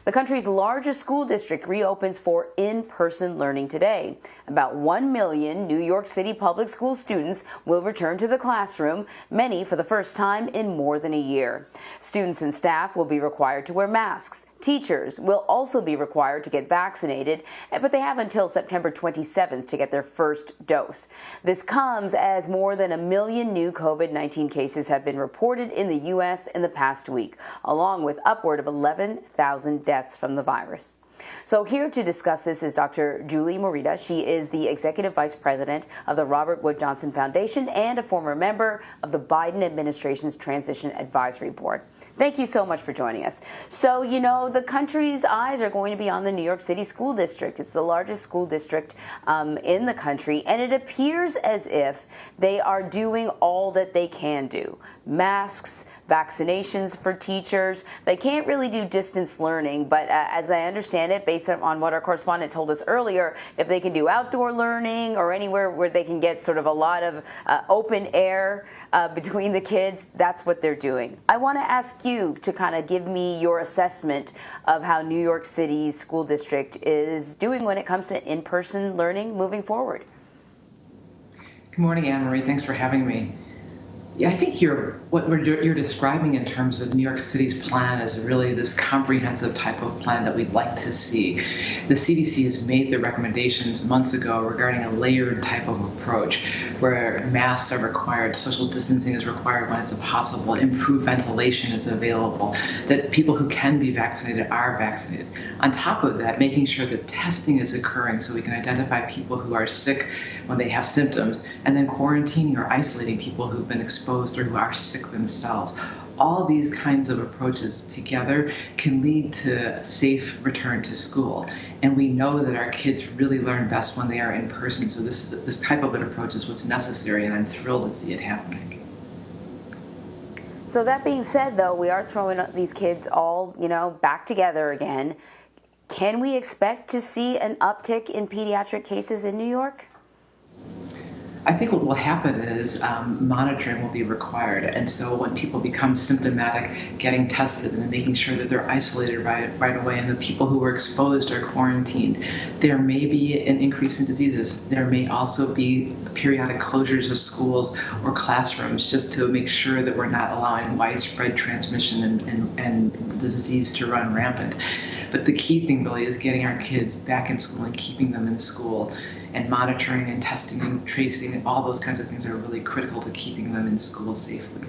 The country's largest school district reopens for in-person learning today. About 1 million New York City public school students will return to the classroom, many for the first time in more than a year. Students and staff will be required to wear masks. Teachers will also be required to get vaccinated, but they have until September 27th to get their first dose. This comes as more than 1 million new COVID-19 cases have been reported in the U.S. in the past week, along with upward of 11,000 deaths from the virus. So here to discuss this is Dr. Julie Morita. She is the Executive Vice President of the Robert Wood Johnson Foundation and a former member of the Biden administration's Transition Advisory Board. Thank you so much for joining us. So, you know, the country's eyes are going to be on the New York City School District. It's the largest school district in the country, and it appears as if they are doing all that they can do. Masks, vaccinations for teachers. They can't really do distance learning, but as I understand it, based on what our correspondent told us earlier, if they can do outdoor learning or anywhere where they can get sort of a lot of open air between the kids, that's what they're doing. I want to ask you to kind of give me your assessment of how New York City's school district is doing when it comes to in-person learning moving forward. Good morning, Anne-Marie. Thanks for having me. Yeah, I think you're describing in terms of New York City's plan is really this comprehensive type of plan that we'd like to see. The CDC has made the recommendations months ago regarding a layered type of approach where masks are required, social distancing is required when it's possible, improved ventilation is available, that people who can be vaccinated are vaccinated. On top of that, making sure that testing is occurring so we can identify people who are sick when they have symptoms, and then quarantining or isolating people who've been exposed or who are sick themselves. All these kinds of approaches together can lead to safe return to school. And we know that our kids really learn best when they are in person. So this type of an approach is what's necessary, and I'm thrilled to see it happening. So that being said, though, we are throwing these kids all, back together again. Can we expect to see an uptick in pediatric cases in New York? I think what will happen is monitoring will be required. And so when people become symptomatic, getting tested and making sure that they're isolated right away, and the people who were exposed are quarantined. There may be an increase in diseases. There may also be periodic closures of schools or classrooms just to make sure that we're not allowing widespread transmission and the disease to run rampant. But the key thing really is getting our kids back in school and keeping them in school. And monitoring and testing and tracing, all those kinds of things are really critical to keeping them in school safely.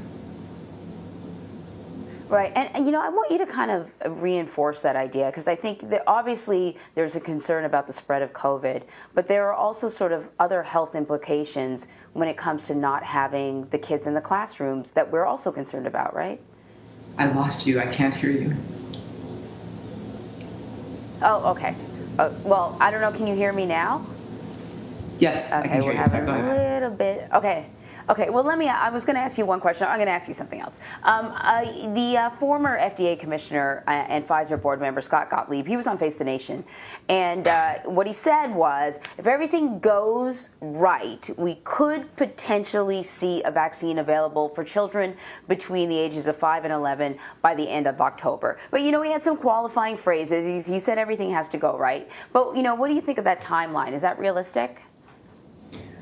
Right, and I want you to kind of reinforce that idea, because I think that obviously there's a concern about the spread of COVID, but there are also sort of other health implications when it comes to not having the kids in the classrooms that we're also concerned about, right? I lost you, I can't hear you. Oh, okay. Well, I don't know, can you hear me now? Yes, I can hear you. We're having a little bit. Okay. Well, I was going to ask you one question. I'm going to ask you something else. The former FDA commissioner and Pfizer board member, Scott Gottlieb, he was on Face the Nation. And what he said was, if everything goes right, we could potentially see a vaccine available for children between the ages of 5 and 11 by the end of October. But, he had some qualifying phrases. He said everything has to go right. But, what do you think of that timeline? Is that realistic?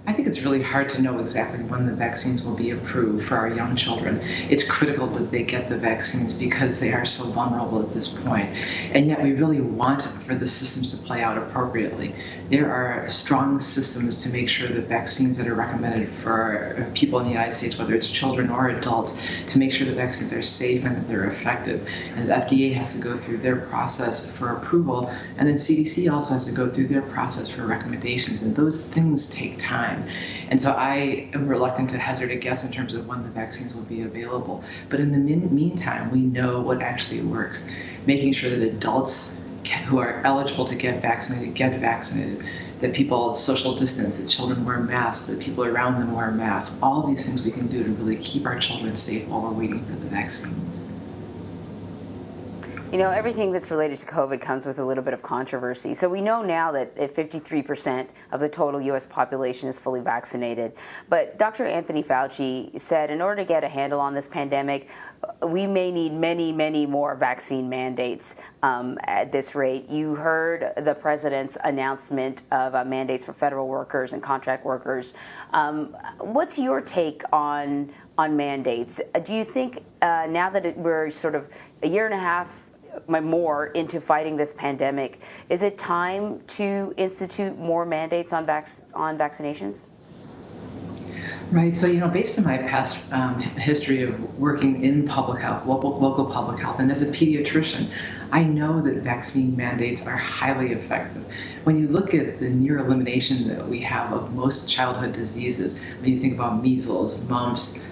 I think it's really hard to know exactly when the vaccines will be approved for our young children. It's critical that they get the vaccines because they are so vulnerable at this point. And yet we really want for the systems to play out appropriately. There are strong systems to make sure that vaccines that are recommended for people in the United States, whether it's children or adults, to make sure the vaccines are safe and that they're effective. And the FDA has to go through their process for approval, and then CDC also has to go through their process for recommendations, and those things take time. And so I am reluctant to hazard a guess in terms of when the vaccines will be available. But in the meantime, we know what actually works. Making sure that adults who are eligible to get vaccinated, that people social distance, that children wear masks, that people around them wear masks. All these things we can do to really keep our children safe while we're waiting for the vaccines. Everything that's related to COVID comes with a little bit of controversy. So we know now that 53% of the total U.S. population is fully vaccinated. But Dr. Anthony Fauci said in order to get a handle on this pandemic, we may need many, many more vaccine mandates at this rate. You heard the president's announcement of mandates for federal workers and contract workers. What's your take on mandates? Do you think now that we're sort of a year and a half more into fighting this pandemic, is it time to institute more mandates on vaccinations? Right. So, based on my past history of working in public health, local public health, and as a pediatrician, I know that vaccine mandates are highly effective. When you look at the near elimination that we have of most childhood diseases, when you think about measles, mumps,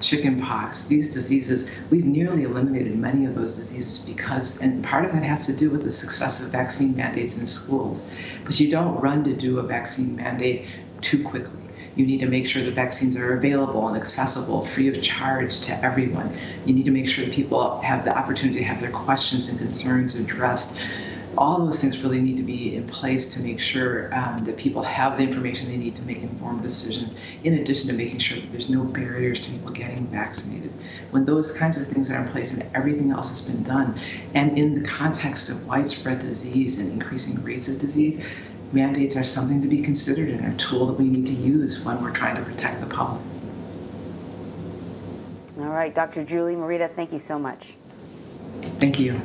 chickenpox, these diseases, we've nearly eliminated many of those diseases because, and part of that has to do with the success of vaccine mandates in schools. But you don't run to do a vaccine mandate too quickly. You need to make sure that vaccines are available and accessible, free of charge to everyone. You need to make sure that people have the opportunity to have their questions and concerns addressed. All those things really need to be in place to make sure that people have the information they need to make informed decisions, in addition to making sure that there's no barriers to people getting vaccinated. When those kinds of things are in place and everything else has been done, and in the context of widespread disease and increasing rates of disease, mandates are something to be considered and a tool that we need to use when we're trying to protect the public. All right, Dr. Julie Morita, thank you so much. Thank you.